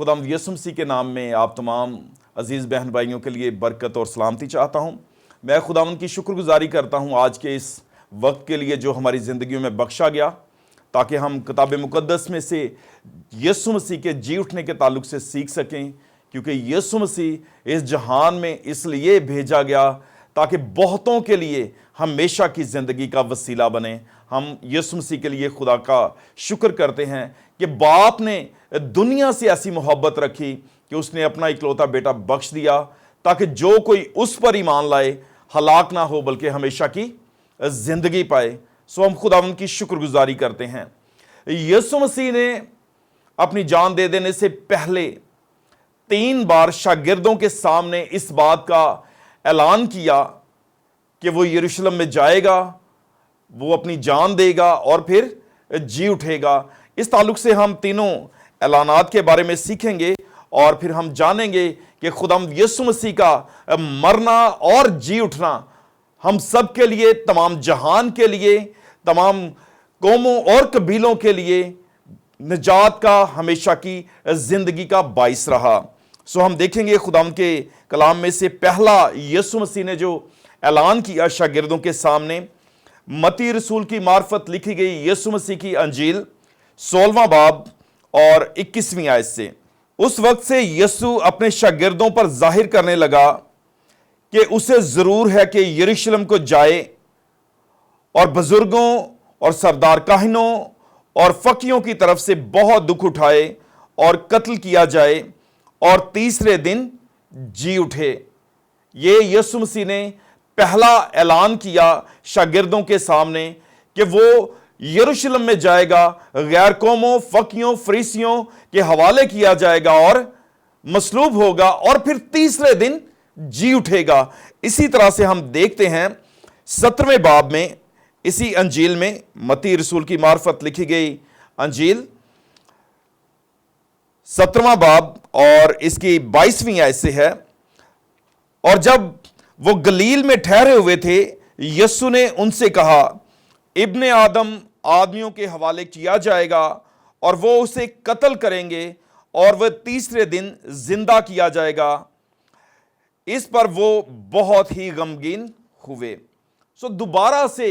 خداوند یسوع مسیح کے نام میں آپ تمام عزیز بہن بھائیوں کے لیے برکت اور سلامتی چاہتا ہوں۔ میں خداوند کی شکر گزاری کرتا ہوں آج کے اس وقت کے لیے جو ہماری زندگیوں میں بخشا گیا، تاکہ ہم کتاب مقدس میں سے یسوع مسیح کے جی اٹھنے کے تعلق سے سیکھ سکیں، کیونکہ یسوع مسیح اس جہان میں اس لیے بھیجا گیا تاکہ بہتوں کے لیے ہمیشہ کی زندگی کا وسیلہ بنے۔ ہم یسوع مسیح کے لیے خدا کا شکر کرتے ہیں کہ باپ نے دنیا سے ایسی محبت رکھی کہ اس نے اپنا اکلوتا بیٹا بخش دیا تاکہ جو کوئی اس پر ایمان لائے ہلاک نہ ہو بلکہ ہمیشہ کی زندگی پائے۔ سو ہم خداوند کی شکر گزاری کرتے ہیں۔ یسوع مسیح نے اپنی جان دے دینے سے پہلے 3 بار شاگردوں کے سامنے اس بات کا اعلان کیا کہ وہ یروشلم میں جائے گا، وہ اپنی جان دے گا اور پھر جی اٹھے گا۔ اس تعلق سے ہم تینوں اعلانات کے بارے میں سیکھیں گے اور پھر ہم جانیں گے کہ خداوند یسوع مسیح کا مرنا اور جی اٹھنا ہم سب کے لیے، تمام جہان کے لیے، تمام قوموں اور قبیلوں کے لیے نجات کا، ہمیشہ کی زندگی کا باعث رہا۔ سو ہم دیکھیں گے خداوند کے کلام میں سے پہلا یسوع مسیح نے جو اعلان کیا شاگردوں کے سامنے، متی رسول کی معرفت لکھی گئی یسوع مسیح کی انجیل 16واں باب اور 21ویں آیت سے۔ اس وقت سے یسوع اپنے شاگردوں پر ظاہر کرنے لگا کہ اسے ضرور ہے کہ یروشلم کو جائے اور بزرگوں اور سردار کاہنوں اور فقیوں کی طرف سے بہت دکھ اٹھائے اور قتل کیا جائے اور تیسرے دن جی اٹھے۔ یہ یسوع مسیح نے پہلا اعلان کیا شاگردوں کے سامنے کہ وہ یروشلم میں جائے گا، غیر قوموں، فقیوں، فریسیوں کے حوالے کیا جائے گا اور مصلوب ہوگا اور پھر تیسرے دن جی اٹھے گا۔ اسی طرح سے ہم دیکھتے ہیں 17ویں باب میں، اسی انجیل میں، متی رسول کی معرفت لکھی گئی انجیل 17واں باب اور اس کی 22ویں آیت سے ہے۔ اور جب وہ گلیل میں ٹھہرے ہوئے تھے، یسوع نے ان سے کہا، ابن آدم آدمیوں کے حوالے کیا جائے گا اور وہ اسے قتل کریں گے اور وہ تیسرے دن زندہ کیا جائے گا۔ اس پر وہ بہت ہی غمگین ہوئے۔ سو دوبارہ سے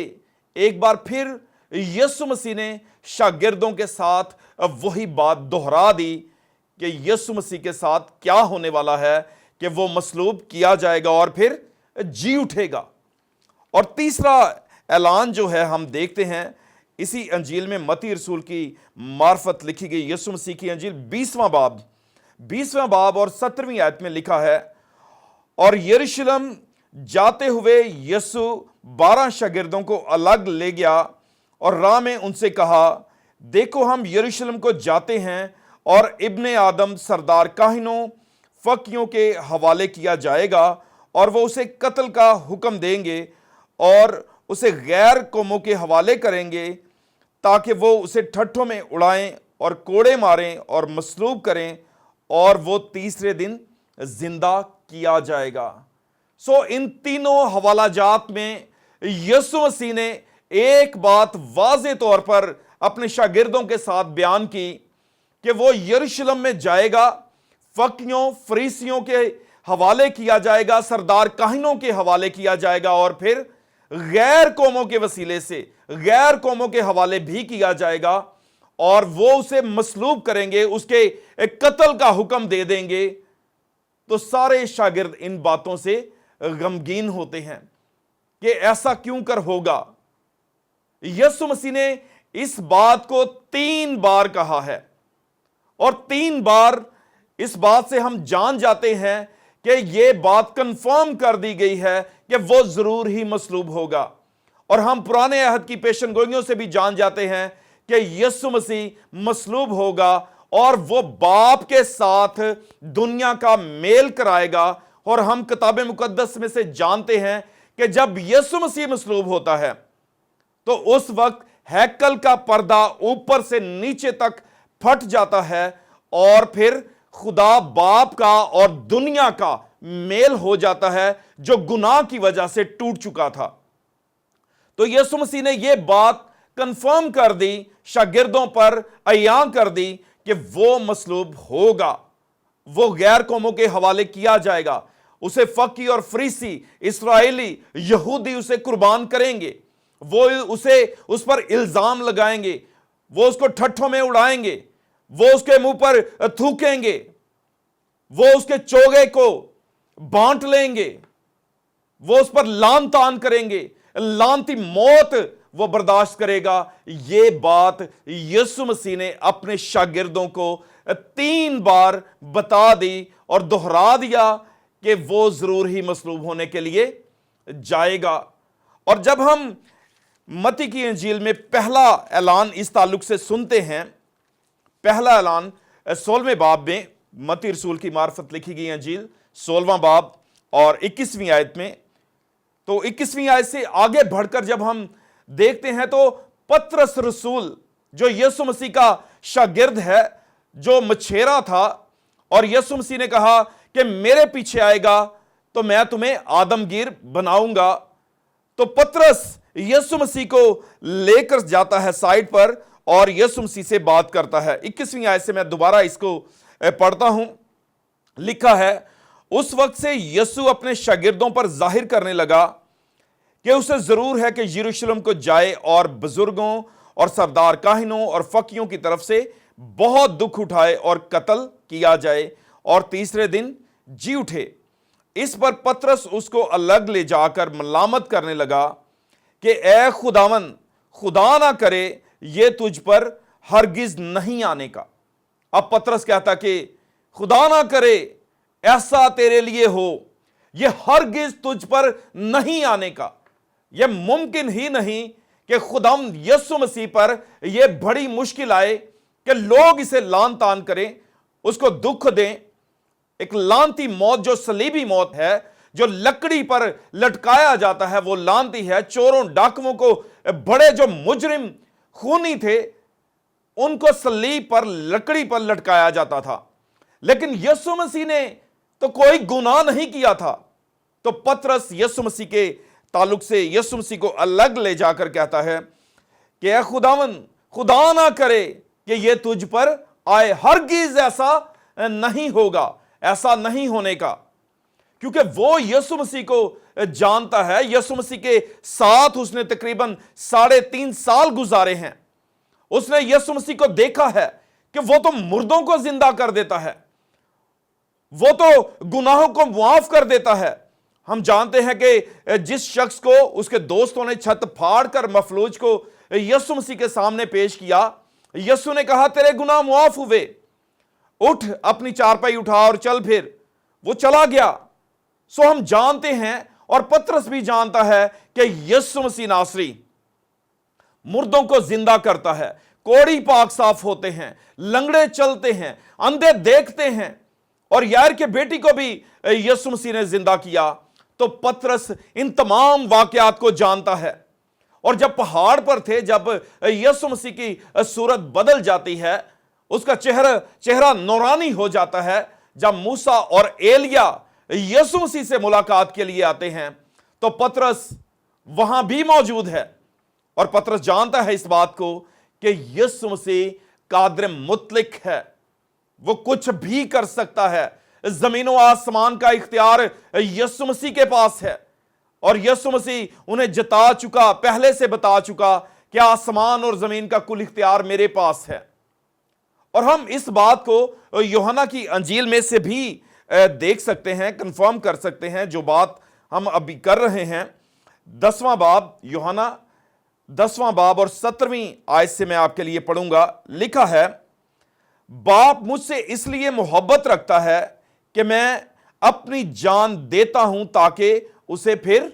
ایک بار پھر یسوع مسیح نے شاگردوں کے ساتھ وہی بات دہرا دی کہ یسوع مسیح کے ساتھ کیا ہونے والا ہے، کہ وہ مصلوب کیا جائے گا اور پھر جی اٹھے گا۔ اور تیسرا اعلان جو ہے ہم دیکھتے ہیں اسی انجیل میں، متی رسول کی معرفت لکھی گئی یسوع مسیح کی انجیل 20واں باب اور 17ویں آیت میں لکھا ہے، اور یروشلم جاتے ہوئے یسوع 12 شاگردوں کو الگ لے گیا اور راہ میں ان سے کہا، دیکھو ہم یروشلم کو جاتے ہیں اور ابن آدم سردار کاہنوں، فقیوں کے حوالے کیا جائے گا اور وہ اسے قتل کا حکم دیں گے اور اسے غیر قوموں کے حوالے کریں گے تاکہ وہ اسے ٹھٹھوں میں اڑائیں اور کوڑے ماریں اور مصلوب کریں اور وہ تیسرے دن زندہ کیا جائے گا۔ سو ان تینوں حوالہ جات میں یسوع مسیح نے ایک بات واضح طور پر اپنے شاگردوں کے ساتھ بیان کی کہ وہ یروشلم میں جائے گا، فقیوں، فریسیوں کے حوالے کیا جائے گا، سردار کاہنوں کے حوالے کیا جائے گا اور پھر غیر قوموں کے وسیلے سے غیر قوموں کے حوالے بھی کیا جائے گا اور وہ اسے مصلوب کریں گے، اس کے قتل کا حکم دے دیں گے۔ تو سارے شاگرد ان باتوں سے غمگین ہوتے ہیں کہ ایسا کیوں کر ہوگا۔ یسوع مسیح نے اس بات کو 3 بار کہا ہے اور 3 بار اس بات سے ہم جان جاتے ہیں کہ یہ بات کنفرم کر دی گئی ہے کہ وہ ضرور ہی مصلوب ہوگا۔ اور ہم پرانے عہد کی پیشن گوئیوں سے بھی جان جاتے ہیں کہ یسوع مسیح مصلوب ہوگا اور وہ باپ کے ساتھ دنیا کا میل کرائے گا۔ اور ہم کتاب مقدس میں سے جانتے ہیں کہ جب یسوع مسیح مصلوب ہوتا ہے تو اس وقت ہیکل کا پردہ اوپر سے نیچے تک پھٹ جاتا ہے اور پھر خدا باپ کا اور دنیا کا میل ہو جاتا ہے جو گناہ کی وجہ سے ٹوٹ چکا تھا۔ تو یسوع مسیح نے یہ بات کنفرم کر دی، شاگردوں پر عیاں کر دی کہ وہ مصلوب ہوگا وہ غیر قوموں کے حوالے کیا جائے گا. اسے فقی اور فریسی، اسرائیلی، یہودی اسے قربان کریں گے. وہ اس پر الزام لگائیں گے، وہ اس کو ٹھٹھوں میں اڑائیں گے، وہ اس کے منہ پر تھوکیں گے، وہ اس کے چوگے کو بانٹ لیں گے، وہ اس پر لعن طعن کریں گے، لعنتی موت وہ برداشت کرے گا. یہ بات یسوع مسیح نے اپنے شاگردوں کو 3 بار بتا دی اور دہرا دیا کہ وہ ضرور ہی مصلوب ہونے کے لیے جائے گا. اور جب ہم متی کی انجیل میں پہلا اعلان اس تعلق سے سنتے ہیں، پہلا اعلان 16ویں باب میں، متی رسول کی معرفت لکھی گئی انجیل 16واں باب اور 21ویں آیت میں، تو 21ویں آیت سے آگے بڑھ کر جب ہم دیکھتے ہیں تو پطرس رسول جو یسوع مسیح کا شاگرد ہے، جو مچھیرا تھا، اور یسوع مسیح نے کہا کہ میرے پیچھے آئے گا تو میں تمہیں آدمگیر بناؤں گا. تو پطرس یسوع مسیح کو لے کر جاتا ہے سائٹ پر اور یسوع مسیح سے بات کرتا ہے. 21ویں آیت سے میں دوبارہ اس کو پڑھتا ہوں. لکھا ہے، اس وقت سے یسوع اپنے شاگردوں پر ظاہر کرنے لگا کہ اسے ضرور ہے کہ یروشلم کو جائے اور بزرگوں اور سردار کاہنوں اور فقیوں کی طرف سے بہت دکھ اٹھائے اور قتل کیا جائے اور تیسرے دن جی اٹھے. اس پر پطرس اس کو الگ لے جا کر ملامت کرنے لگا کہ اے خداوند، خدا نہ کرے یہ تجھ پر ہرگز نہیں آنے کا. اب پطرس کہتا کہ خدا نہ کرے ایسا تیرے لیے ہو، یہ ہرگز تجھ پر نہیں آنے کا. یہ ممکن ہی نہیں کہ خداوند یسوع مسیح پر یہ بڑی مشکل آئے کہ لوگ اسے لعن طعن کریں، اس کو دکھ دیں. ایک لعنتی موت جو صلیبی موت ہے، جو لکڑی پر لٹکایا جاتا ہے، وہ لعنتی ہے. چوروں ڈاکوؤں کو، بڑے جو مجرم خونی تھے، ان کو صلیب پر، لکڑی پر لٹکایا جاتا تھا. لیکن یسوع مسیح نے تو کوئی گناہ نہیں کیا تھا. تو پطرس یسوع مسیح کے تعلق سے یسوع مسیح کو الگ لے جا کر کہتا ہے کہ اے خداوند، خدا نہ کرے کہ یہ تجھ پر آئے، ہرگز ایسا نہیں ہوگا، ایسا نہیں ہونے کا. کیونکہ وہ یسوع مسیح کو جانتا ہے. یسوع مسیح کے ساتھ اس نے تقریباً 3.5 سال گزارے ہیں. اس نے یسوع مسیح کو دیکھا ہے کہ وہ تو مردوں کو زندہ کر دیتا ہے، وہ تو گناہوں کو معاف کر دیتا ہے. ہم جانتے ہیں کہ جس شخص کو اس کے دوستوں نے چھت پھاڑ کر مفلوج کو یسوع مسیح کے سامنے پیش کیا، یسوع نے کہا تیرے گناہ معاف ہوئے، اٹھ اپنی چارپائی اٹھا اور چل پھر. وہ چلا گیا. سو ہم جانتے ہیں، اور پطرس بھی جانتا ہے کہ یسوع مسیح ناصری مردوں کو زندہ کرتا ہے، کوڑی پاک صاف ہوتے ہیں، لنگڑے چلتے ہیں، اندھے دیکھتے ہیں. اور یائر کے بیٹی کو بھی یسوع مسیح نے زندہ کیا. تو پطرس ان تمام واقعات کو جانتا ہے. اور جب پہاڑ پر تھے، جب یسوع مسیح کی صورت بدل جاتی ہے، اس کا چہرہ نورانی ہو جاتا ہے، جب موسیٰ اور ایلیا یسوع مسیح سے ملاقات کے لیے آتے ہیں، تو پطرس وہاں بھی موجود ہے. اور پطرس جانتا ہے اس بات کو کہ یسوع مسیح قادر مطلق ہے، وہ کچھ بھی کر سکتا ہے. زمین و آسمان کا اختیار یسوع مسیح کے پاس ہے. اور یسوع مسیح انہیں جتا چکا، پہلے سے بتا چکا کہ آسمان اور زمین کا کل اختیار میرے پاس ہے. اور ہم اس بات کو یوحنا کی انجیل میں سے بھی دیکھ سکتے ہیں، کنفرم کر سکتے ہیں. جو بات ہم ابھی کر رہے ہیں، 10واں باب، یوحنا 10واں باب اور 17ویں آیت سے میں آپ کے لیے پڑھوں گا. لکھا ہے، باپ مجھ سے اس لیے محبت رکھتا ہے کہ میں اپنی جان دیتا ہوں تاکہ اسے پھر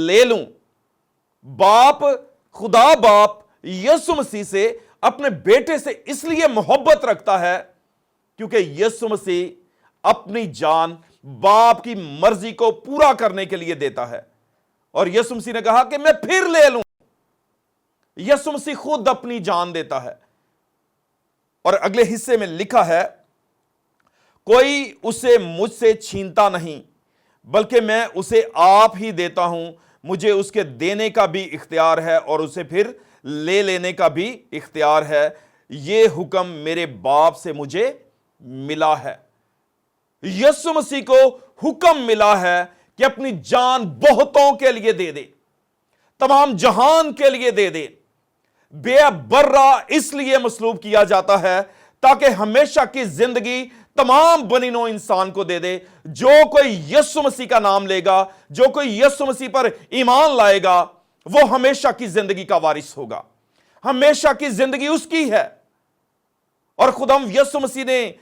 لے لوں. باپ، خدا باپ یسوع مسیح سے، اپنے بیٹے سے اس لیے محبت رکھتا ہے کیونکہ یسوع مسیح اپنی جان باپ کی مرضی کو پورا کرنے کے لیے دیتا ہے. اور یسوع مسیح نے کہا کہ میں پھر لے لوں. یسوع مسیح خود اپنی جان دیتا ہے. اور اگلے حصے میں لکھا ہے، کوئی اسے مجھ سے چھینتا نہیں بلکہ میں اسے آپ ہی دیتا ہوں. مجھے اس کے دینے کا بھی اختیار ہے اور اسے پھر لے لینے کا بھی اختیار ہے. یہ حکم میرے باپ سے مجھے ملا ہے. यीशु मसीह को हुक्म मिला है कि अपनी जान बहुतों के लिए दे दे, तमाम जहान के लिए दे दे। बेबर्रा इसलिए मसलूब किया जाता है ताकि हमेशा की जिंदगी तमाम बनीनो इंसान को दे दे। जो कोई यीशु मसीह का नाम लेगा, जो कोई यीशु मसीह पर ईमान लाएगा, वो हमेशा की जिंदगी का वारिस होगा। हमेशा की जिंदगी उसकी है। और खुदाम यीशु मसीह ने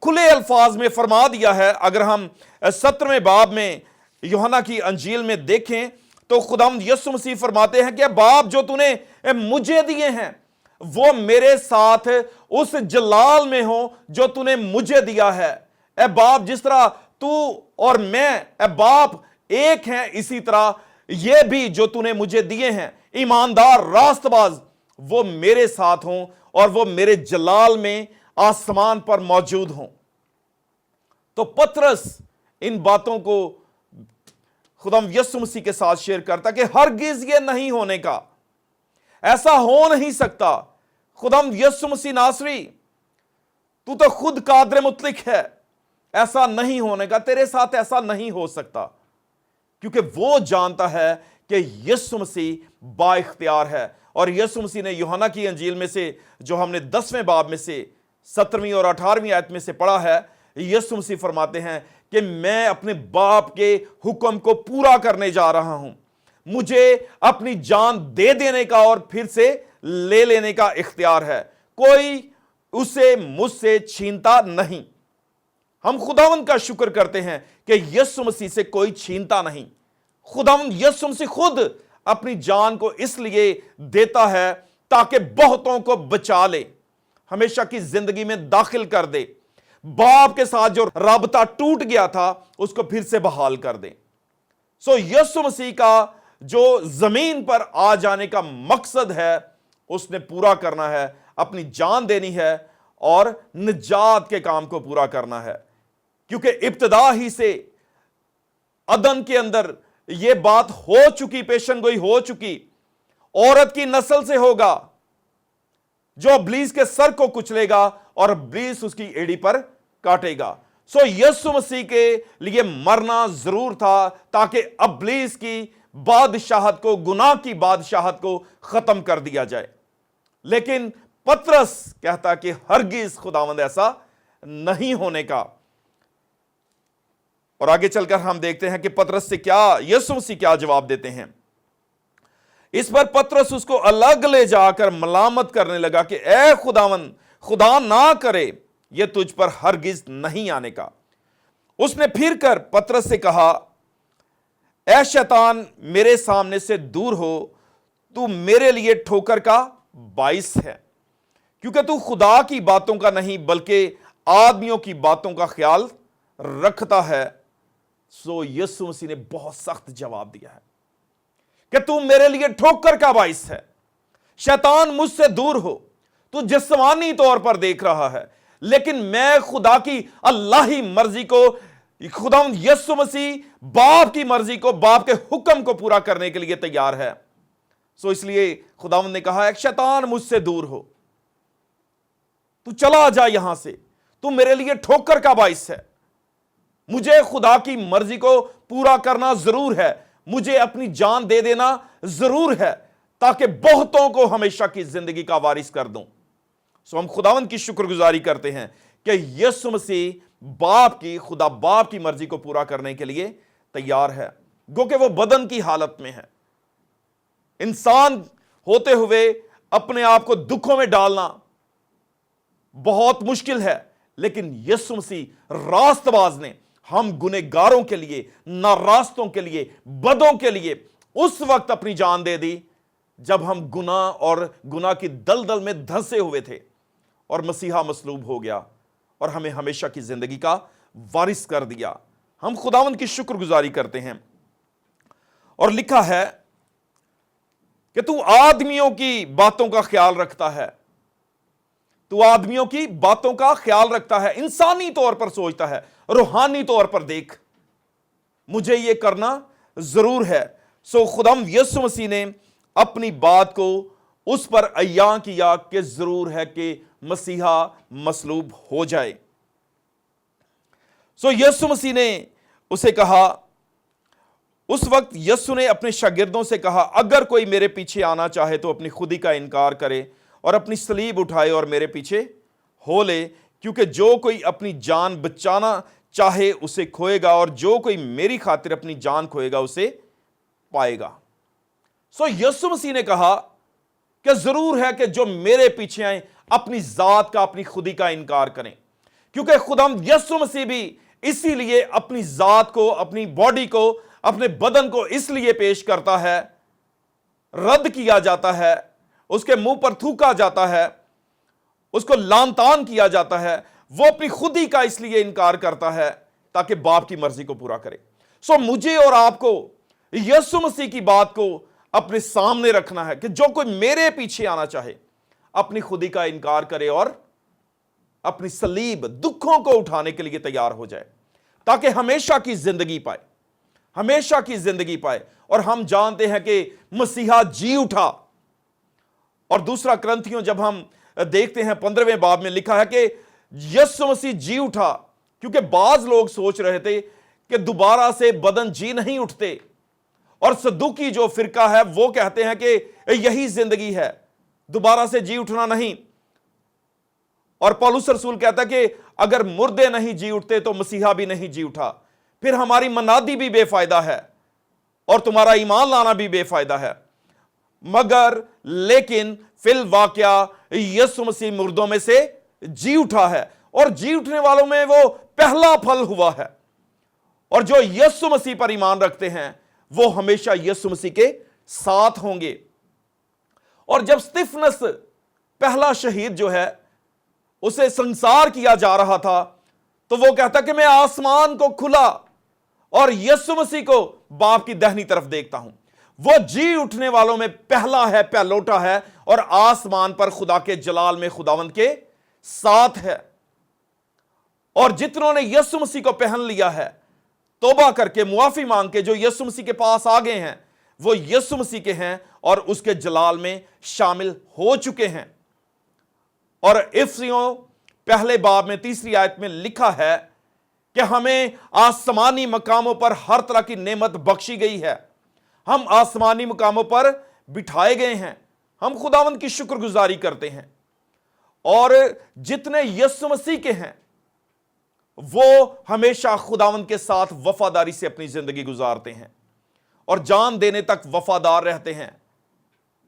खुले अल्फाज में फरमा दिया है। अगर हम 17वें बाब में यूहन्ना की अंजील में देखें तो खुदाम यीशु मसीह फरमाते हैं कि बाप जो तूने मुझे दिए हैं वो मेरे साथ उस जलाल में हो जो तूने मुझे दिया है। ए बाप, जिस तरह तू और मैं ए बाप एक हैं, इसी तरह ये भी जो तूने मुझे दिए हैं ईमानदार रास्तबाज, वो मेरे साथ हों और वो मेरे जलाल में आसमान पर मौजूद हों। तो पतरस इन बातों को खुदाम यीशु मसीह के साथ शेयर करता कि हरगिज ये नहीं होने का, ऐसा हो नहीं सकता। खुदाम यीशु मसीह नासरी, तू तो खुद कादर मुतलिक है, ऐसा नहीं होने का, तेरे साथ ऐसा नहीं हो सकता। क्योंकि वो जानता है कि यीशु मसीह बाइख्तियार है। और यीशु मसीह ने यूहन्ना की अंजील में से, जो हमने 10वें बाब में से 17वीं और 18वीं आयत में से पढ़ा है, यीशु मसीह फरमाते हैं कि मैं अपने बाप के हुक्म को पूरा करने जा रहा हूं। मुझे अपनी जान दे देने का और फिर से ले लेने का इख्तियार है। कोई उसे मुझसे छीनता नहीं। हम खुदावंद का शुक्र करते हैं कि यीशु मसीह से कोई छीनता नहीं। खुदावंद यीशु मसीह खुद अपनी जान को इसलिए देता है ताकि बहुतों को बचा ले, हमेशा की जिंदगी में दाखिल कर दे, बाप के साथ जो राबता टूट गया था उसको फिर से बहाल कर दे। सो यीशु मसीह का जो जमीन पर आ जाने का मकसद है उसने पूरा करना है, अपनी जान देनी है और निजात के काम को पूरा करना है। क्योंकि इब्तिदा ही से अदन के अंदर यह बात हो चुकी, पेशन गोई हो चुकी, औरत की नस्ल से होगा जो इब्लीस के सर को कुचलेगा और इब्लीस उसकी एड़ी पर काटेगा। सो यीशु मसीह के लिए मरना जरूर था ताकि इब्लीस की बादशाहत को, गुनाह की बादशाहत को खत्म कर दिया जाए। लेकिन पतरस कहता कि हरगिज खुदावंद ऐसा नहीं होने का। और आगे चलकर हम देखते हैं कि पतरस से क्या यीशु मसीह क्या जवाब देते हैं। इस पर पतरस उसको अलग ले जाकर मलामत करने लगा कि ए खुदावंद, खुदा ना करे यह तुझ पर हरगिज नहीं आने का। उसने फिर कर पतरस से कहा, ए शैतान, मेरे सामने से दूर हो, तू मेरे लिए ठोकर का बाइस है, क्योंकि तू खुदा की बातों का नहीं बल्कि आदमियों की बातों का ख्याल रखता है। सो यीशु मसीह ने बहुत सख्त जवाब दिया है कि तू मेरे लिए ठोकर का बाइस है। शैतान, मुझसे दूर हो। तू जिस्मानी तौर पर देख रहा है, लेकिन मैं खुदा की अल्लाही मर्जी को, खुदा यीशु मसीह बाप की मर्जी को, बाप के हुक्म को पूरा करने के लिए तैयार है। सो इसलिए खुदावंद ने कहा है, शैतान मुझसे दूर हो, तू चला जा यहां से, तू मेरे लिए ठोकर का बाइस है। मुझे खुदा की मर्जी को पूरा करना जरूर है, मुझे अपनी जान दे देना जरूर है ताकि बहुतों को हमेशा की जिंदगी का वारिस कर दूं। सो हम खुदावंद की शुक्रगुजारी करते हैं कि यीशु मसीह बाप की, खुदा बाप की मर्जी को पूरा करने के लिए तैयार है, गो कि वो बदन की हालत में है। इंसान होते हुए अपने आप को दुखों में डालना बहुत मुश्किल है, लेकिन यीशु मसीह रास्तबाज ने हम गुनहगारों के लिए, नारास्तों के लिए, बदों के लिए उस वक्त अपनी जान दे दी जब हम गुनाह और गुनाह की दलदल में धंसे हुए थे, और मसीहा मसलूब हो गया और हमें हमेशा की जिंदगी का वारिस कर दिया। हम खुदावंद की शुक्रगुजारी करते हैं। और लिखा है कि तू आदमियों की बातों का ख्याल रखता है, तू आदमियों की बातों का ख्याल रखता है, इंसानी तौर पर सोचता है, रूहानी तौर पर देख, मुझे यह करना जरूर है। सो खुदाम यीशु मसीह ने अपनी बात को उस पर अय्यां किया कि जरूर है कि मसीहा मसलूब हो जाए। सो यीशु मसीह ने उसे कहा, उस वक्त यीशु ने अपने शागिर्दों से कहा, अगर कोई मेरे पीछे आना चाहे तो अपनी खुदी का इनकार करे और अपनी सलीब उठाए और मेरे पीछे हो ले, क्योंकि जो कोई अपनी जान बचाना चाहे उसे खोएगा, और जो कोई मेरी खातिर अपनी जान खोएगा उसे पाएगा। सो यीशु मसीह ने कहा कि जरूर है कि जो मेरे पीछे आए अपनी जात का, अपनी खुदी का इनकार करें, क्योंकि खुदावंद यीशु मसीह भी इसीलिए अपनी जात को, अपनी बॉडी को, अपने बदन को इसलिए पेश करता है, रद्द किया जाता है, उसके मुंह पर थूका जाता है, उसको लान तान किया जाता है, वो अपनी खुदी का इसलिए इनकार करता है ताकि बाप की मर्जी को पूरा करे। सो मुझे और आपको यीशु मसीह की बात को अपने सामने रखना है कि जो कोई मेरे पीछे आना चाहे अपनी खुदी का इनकार करे और अपनी सलीब, दुखों को उठाने के लिए तैयार हो जाए, ताकि हमेशा की जिंदगी पाए, हमेशा की जिंदगी पाए। और हम जानते हैं कि मसीहा जी उठा। और दूसरा क्रंथियों जब हम देखते हैं 15वें बाब में लिखा है कि यीशु मसीह जी उठा, क्योंकि बाज लोग सोच रहे थे कि दोबारा से बदन जी नहीं उठते, और सदूकी जो फिरका है वो कहते हैं कि यही जिंदगी है, दोबारा से जी उठना नहीं। और पौलुस रसूल कहता है कि अगर मुर्दे नहीं जी उठते तो मसीहा भी नहीं जी उठा, फिर हमारी मनादी भी बेफायदा है और तुम्हारा ईमान लाना भी बेफायदा है। मगर लेकिन फिल वाकया यीशु मसीह मुर्दों में से जी उठा है, और जी उठने वालों में वो पहला फल हुआ है। और जो यीशु मसीह पर ईमान रखते हैं वो हमेशा यीशु मसीह के साथ होंगे। और जब स्तिफनस पहला शहीद जो है उसे संसार किया जा रहा था, तो वो कहता कि मैं आसमान को खुला और यीशु मसीह को बाप की दाहिनी तरफ देखता हूं। वो जी उठने वालों में पहला है, पहलोटा है, और आसमान पर खुदा के जलाल में खुदावंद के साथ है। और जितनों ने यीशु मसीह को पहन लिया है, तौबा करके मुआफी मांग के जो यीशु मसीह के पास आ गए हैं, वो यीशु मसीह के हैं और उसके जलाल में शामिल हो चुके हैं। और इफिसियों पहले बाब में 3री आयत में लिखा है कि हमें आसमानी मकामों पर हर तरह की नेमत बख्शी गई है, हम आसमानी मकामों पर बिठाए गए हैं। हम खुदावंद की शुक्रगुजारी करते हैं। और जितने यीशु मसीह के हैं वो हमेशा खुदावंद के साथ वफादारी से अपनी जिंदगी गुजारते हैं और जान देने तक वफादार रहते हैं।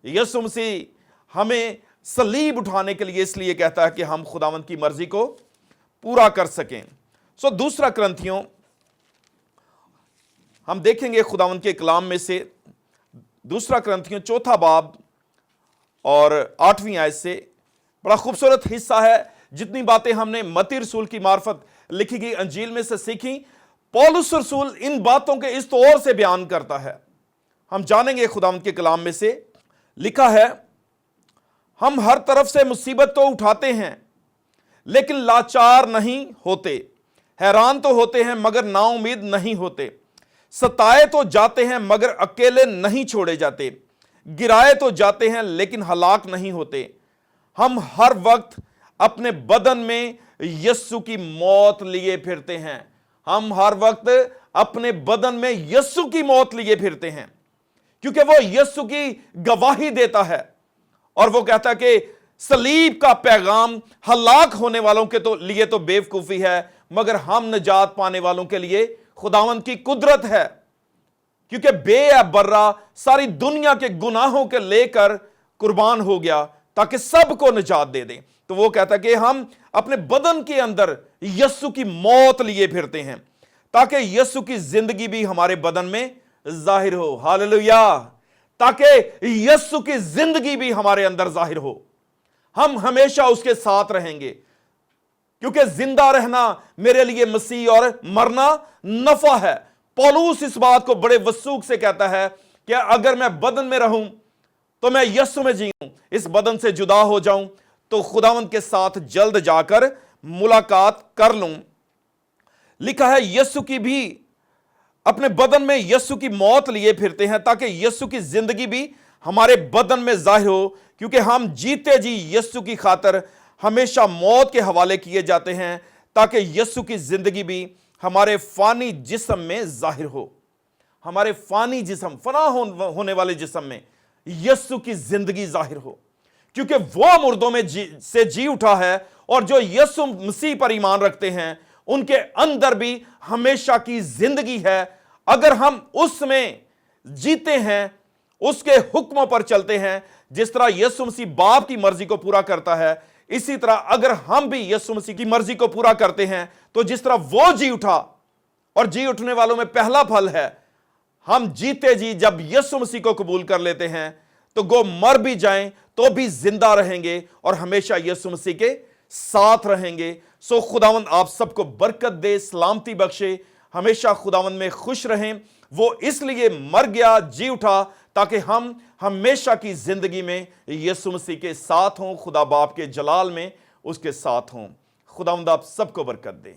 यीशु मसीह हमें सलीब उठाने के लिए इसलिए कहता है कि हम खुदावंद की मर्जी को पूरा कर सकें। सो दूसरा क्रंथियों हम देखेंगे खुदावंद के कलाम में से, दूसरा क्रंथियों 4 बाब और 8वीं आयत से बड़ा खूबसूरत हिस्सा है। जितनी बातें हमने मत्ती रसूल की मार्फत लिखी गई अंजील में से सीखी, पौलुस रसूल इन बातों के इस तौर से बयान करता है। हम जानेंगे खुदावंद के कलाम में से लिखा है, हम हर तरफ से मुसीबत तो उठाते हैं लेकिन लाचार नहीं होते, हैरान तो होते हैं मगर नाउमीद नहीं होते, सताए तो जाते हैं मगर अकेले नहीं छोड़े जाते, गिराए तो जाते हैं लेकिन हलाक नहीं होते। हम हर वक्त अपने बदन में यीशु की मौत लिए फिरते हैं। हम हर वक्त अपने बदन में यीशु की मौत लिए फिरते हैं, क्योंकि वो यीशु की गवाही देता है। और वो कहता है कि सलीब का पैगाम हलाक होने वालों के तो लिए तो बेवकूफी है, मगर हम निजात पाने वालों के लिए खुदावंद की कुदरत है, क्योंकि बेअबर्रा सारी दुनिया के गुनाहों के लेकर कुर्बान हो गया ताकि सबको निजात दे दें। तो वो कहता है कि हम अपने बदन के अंदर यीशु की मौत लिए फिरते हैं ताकि यीशु की जिंदगी भी हमारे बदन में जाहिर हो। हालेलुया। ताकि यीशु की जिंदगी भी हमारे अंदर जाहिर हो। हम हमेशा उसके साथ रहेंगे, क्योंकि जिंदा रहना मेरे लिए मसीह और मरना नफा है। पौलुस इस बात को बड़े वसूख से कहता है कि अगर मैं बदन में रहूं तो मैं यीशु में जीऊं, इस बदन से जुदा हो जाऊं तो खुदावंद के साथ जल्द जाकर मुलाकात कर लूं। लिखा है यीशु की भी अपने बदन में यीशु की मौत लिए फिरते हैं ताकि यीशु की जिंदगी भी हमारे बदन में जाहिर हो, क्योंकि हम जीते जी यीशु की खातिर हमेशा मौत के हवाले किए जाते हैं ताकि यीशु की जिंदगी भी हमारे फानी जिस्म में जाहिर हो। हमारे फानी जिस्म, फना होने वाले जिस्म में यीशु की जिंदगी जाहिर हो, क्योंकि वो मुर्दों में से जी उठा है, और जो यीशु मसीह पर ईमान रखते हैं उनके अंदर भी हमेशा की जिंदगी है। अगर हम उसमें जीते हैं, उसके हुक्मों पर चलते हैं, जिस तरह यीशु मसीह बाप की मर्जी को पूरा करता है, इसी तरह अगर हम भी यीशु मसीह की मर्जी को पूरा करते हैं, तो जिस तरह वो जी उठा, और जी उठने वालों में पहला फल है, हम जीते जी जब यीशु मसीह को कबूल कर लेते हैं, तो गो मर भी जाएं तो भी जिंदा रहेंगे और हमेशा यीशु मसीह के साथ रहेंगे। सो खुदावंद आप सबको बरकत दे, सलामती बख्शे, हमेशा खुदावंद में खुश रहें। वो इसलिए मर गया, जी उठा, ताकि हम हमेशा की जिंदगी में यीशु मसीह के साथ हों, खुदा बाप के जलाल में उसके साथ हों। खुदावंद आप सबको बरकत दे।